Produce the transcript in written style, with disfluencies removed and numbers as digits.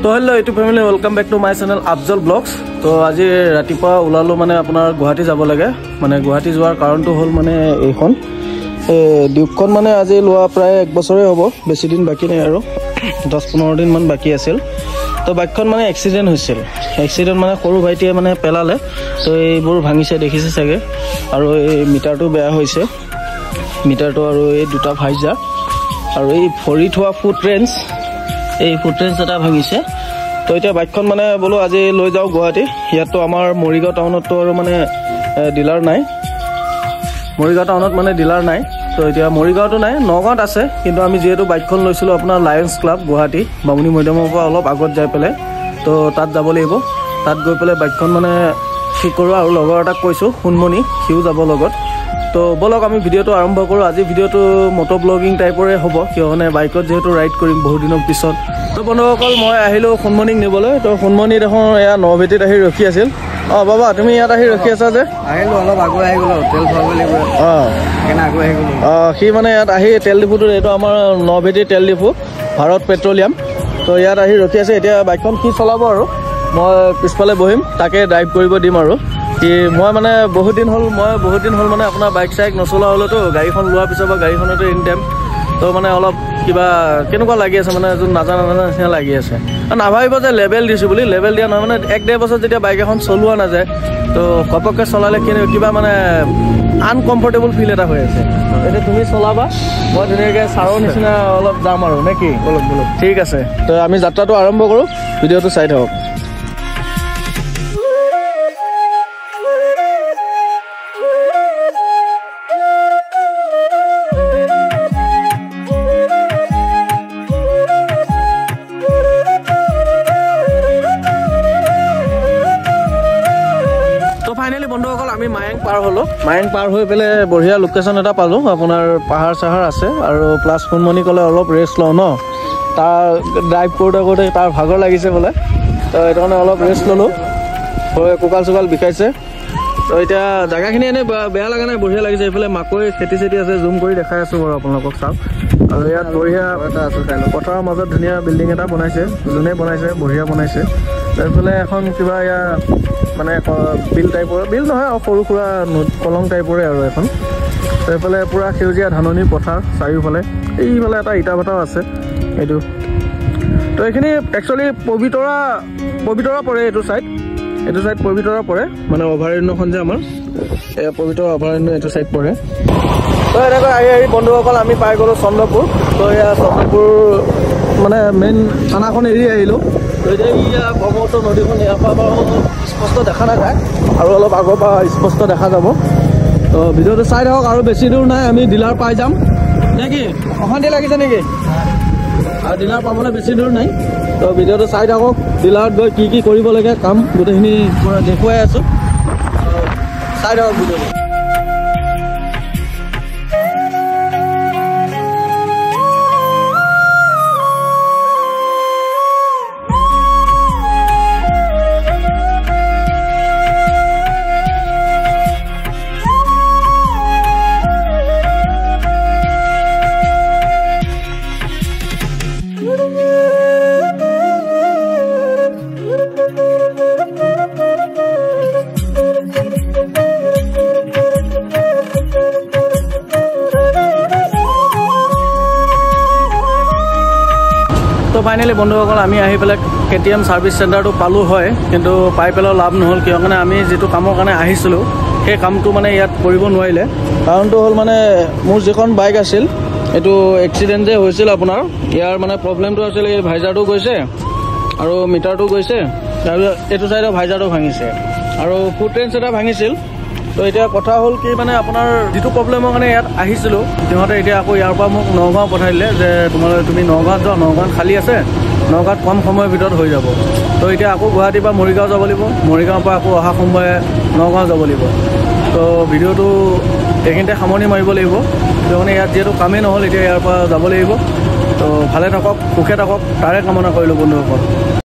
তো hello' YouTube family welcome back to my channel Afzal blogs. তো আজি ৰাতিপুৱা ওলালোঁ মানে আপোনাৰ গুৱাহাটী যাব লাগে। মানে গুৱাহাটী যোৱাৰ কাৰণটো হ'ল মানে এইখন ডিউকখন মানে আজি লোৱা প্ৰায় 1 বছৰে হ'ব, বেছি দিন বাকী নাই আৰু 10-15 দিনমান বাকী আছিল। তো বাইকখন মানে এক্সিডেণ্ট হৈছিল। এক্সিডেণ্ট মানে সৰু ভাইটিয়ে মানে পেলালে, তো এইবোৰ ভাঙিছে দেখিছে চাগে। আৰু এই মিটাৰটো বেয়া হৈছে, মিটাৰটো আৰু এই দুটা ভাইজা আৰু এই ভৰি থোৱা ফুট ৰেঞ্চ, এই ফুট ৰেঞ্চ এটা ভাঙিছে। তো এতিয়া বাইকখন মানে বোলো আজি লৈ যাওঁ গুৱাহাটী। ইয়াততো আমাৰ মৰিগাঁও টাউনততো আৰু মানে ডিলাৰ নাই, মৰিগাঁও টাউনত মানে ডিলাৰ নাই। তো এতিয়া মৰিগাঁৱতো নাই, নগাঁৱত আছে। কিন্তু আমি যিহেতু বাইকখন লৈছিলোঁ আপোনাৰ লায়ন্স ক্লাব গুৱাহাটী বামুণী মৈদামৰ পৰা অলপ আগত যাই পেলাই, তো তাত যাব লাগিব। তাত গৈ পেলাই বাইকখন মানে ঠিক কৰোঁ। আৰু লগৰ এটাক কৈছোঁ সোণমণি, সিও যাব লগত। তো বলক আমি ভিডিঅ'টো আৰম্ভ কৰোঁ। আজি ভিডিঅ'টো মটো ব্লগিং টাইপৰে হ'ব, কিয়নে বাইকত যিহেতু ৰাইড কৰিম বহুত দিনৰ পিছত। তো বন্ধুসকল মই আহিলোঁ সোণমণিক নিবলৈ। তো সোণমণি দেখোন এয়া নভেটিত আহি ৰখি আছিল। অঁ বাবা, তুমি ইয়াত আহি ৰখি আছা যে? আহিলোঁ, অলপ আগুৱাই আহি গ'লোঁ, তেল ভৰাব লাগিব। সেইকাৰণে আগুৱাই আহি গ'লোঁ। সি মানে ইয়াত আহি তেল ডিপুটো, এইটো আমাৰ নভেটি তেল ডিপু, ভাৰত পেট্ৰলিয়াম। তো ইয়াত আহি ৰখি আছে। এতিয়া বাইকখন সি চলাব আৰু মই পিছফালে বহিম, তাকে ড্ৰাইভ কৰিব দিম। আৰু মই মানে বহুত দিন হ'ল মানে আপোনাৰ বাইক চাইক নচলোৱা হ'লেতো, গাড়ীখন লোৱাৰ পিছৰ পৰা গাড়ীখনতো এনি টাইম। তো মানে অলপ কিবা কেনেকুৱা লাগি আছে, মানে যোন নাজানা নিচিনা লাগি আছে। নাভাবিব যে লেবেল দিছোঁ বুলি, লেবেল দিয়া নহয়। মানে 1-1.5 বছৰ যেতিয়া বাইক এখন চলোৱা নাযায়, তো ঘপককৈ চলালে কিবা মানে আনকমফৰ্টেবল ফিল এটা হৈ আছে। এতিয়া তুমি চলাবা, মই ধুনীয়াকৈ ছাৰৰ নিচিনা অলপ যাম আৰু নে কি? বলক ঠিক আছে। তো আমি যাত্ৰাটো আৰম্ভ কৰোঁ, ভিডিঅ'টো চাই থাকক। ফাইনেলি বন্ধুসকল আমি মায়েং পাৰ হ'লোঁ। মায়েং পাৰ হৈ পেলাই বঢ়িয়া লোকেশ্যন এটা পালোঁ। আপোনাৰ পাহাৰ চাহাৰ আছে আৰু প্লাছ সোণমণি ক'লে অলপ ৰেষ্ট লওঁ ন, তাৰ ড্ৰাইভ কৰোঁতে তাৰ ভাগৰ লাগিছে বোলে। তো সেইটো কাৰণে অলপ ৰেষ্ট ল'লোঁ, কঁকাল চোকাল বিষাইছে। তো এতিয়া জেগাখিনি এনেই বেয়া লগা নাই, বঢ়িয়া লাগিছে। এইফালে মাকৈ খেতি আছে, জুম কৰি দেখাই আছোঁ বাৰু আপোনালোকক, চাওক। আৰু ইয়াত বঢ়িয়া এটা আছে, পথাৰৰ মাজত ধুনীয়া বিল্ডিং এটা বনাইছে, যোনে বনাইছে বঢ়িয়া বনাইছে। এইফালে এখন কিবা ইয়াৰ মানে বিল টাইপৰ, বিল নহয় আৰু সৰু সুৰা কলং টাইপৰে আৰু এখন। এইফালে পূৰা সেউজীয়া ধাননি পথাৰ চাৰিওফালে। এইফালে এটা ইটা ভাটাও আছে এইটো। তো এইখিনি একচুৱেলি পবিতৰা পৰে, এইটো চাইড পবিতৰা পৰে, মানে অভয়াৰণ্যখন যে আমাৰ এই পবিতৰা অভয়াৰণ্য এইটো চাইড পৰে। তো এনেকৈ আহি বন্ধুসকল আমি পাই গ'লোঁ চন্দ্ৰপুৰ। তো এয়া চন্দ্ৰপুৰ মানে মেইন থানাখন এৰি আহিলোঁ। তো এতিয়া ইয়াৰ ব্ৰহ্মপুত্ৰ নদীখন ইয়াৰ পৰা বাৰু স্পষ্ট দেখা নাযায়, আৰু অলপ আগৰ পৰা স্পষ্ট দেখা যাব। তো ভিডিঅ'টো চাই থাকক। আৰু বেছি দূৰ নাই, আমি ডিলাৰ পাই যাম নে কি? অশান্তি লাগিছে নেকি? আৰু ডিলাৰ পাবলৈ বেছি দূৰ নাই। তো ভিডিঅ'টো চাই থাকক। ডিলাৰত গৈ কি কৰিব লাগে কাম গোটেইখিনি দেখুৱাই আছোঁ, চাই থাকক ভিডিঅ'টো। তো ফাইনেলি বন্ধুসকল আমি আহি পেলাই KTM ছাৰ্ভিচ চেণ্টাৰটো পালোঁ হয়, কিন্তু পাই পেলাইও লাভ নহ'ল। কিয় কাৰণে আমি যিটো কামৰ কাৰণে আহিছিলোঁ সেই কামটো মানে ইয়াত কৰিব নোৱাৰিলে। কাৰণটো হ'ল মানে মোৰ যিখন বাইক আছিল এইটো এক্সিডেণ্ট যে হৈছিল আপোনাৰ, ইয়াৰ মানে প্ৰব্লেমটো আছিল এই ভাইজাৰটো গৈছে আৰু মিটাৰটো গৈছে, তাৰপিছত এইটো ছাইডৰ ভাইজাৰটো ভাঙিছে আৰু ফুট ৰেঞ্চ এটা ভাঙিছিল। তো এতিয়া কথা হ'ল কি, মানে আপোনাৰ যিটো প্ৰব্লেমৰ কাৰণে ইয়াত আহিছিলোঁ, সিহঁতে এতিয়া আকৌ ইয়াৰ পৰা মোক নগাঁও পঠাই দিলে যে তুমি নগাঁৱত যোৱা, নগাঁৱত খালী আছে, নগাঁৱত কম সময়ৰ ভিতৰত হৈ যাব। তো এতিয়া আকৌ গুৱাহাটীৰ পৰা মৰিগাঁও যাব লাগিব, মৰিগাঁৱৰ পৰা আকৌ অহা সোমবাৰে নগাঁও যাব লাগিব। তো ভিডিঅ'টো এইখিনিতে সামৰণি মাৰিব লাগিব, কিয়নো ইয়াত যিহেতু কামেই নহ'ল, এতিয়া ইয়াৰ পৰা যাব লাগিব। তো ভালে থাকক, সুখে থাকক, তাৰে কামনা কৰিলোঁ বন্ধুসকল।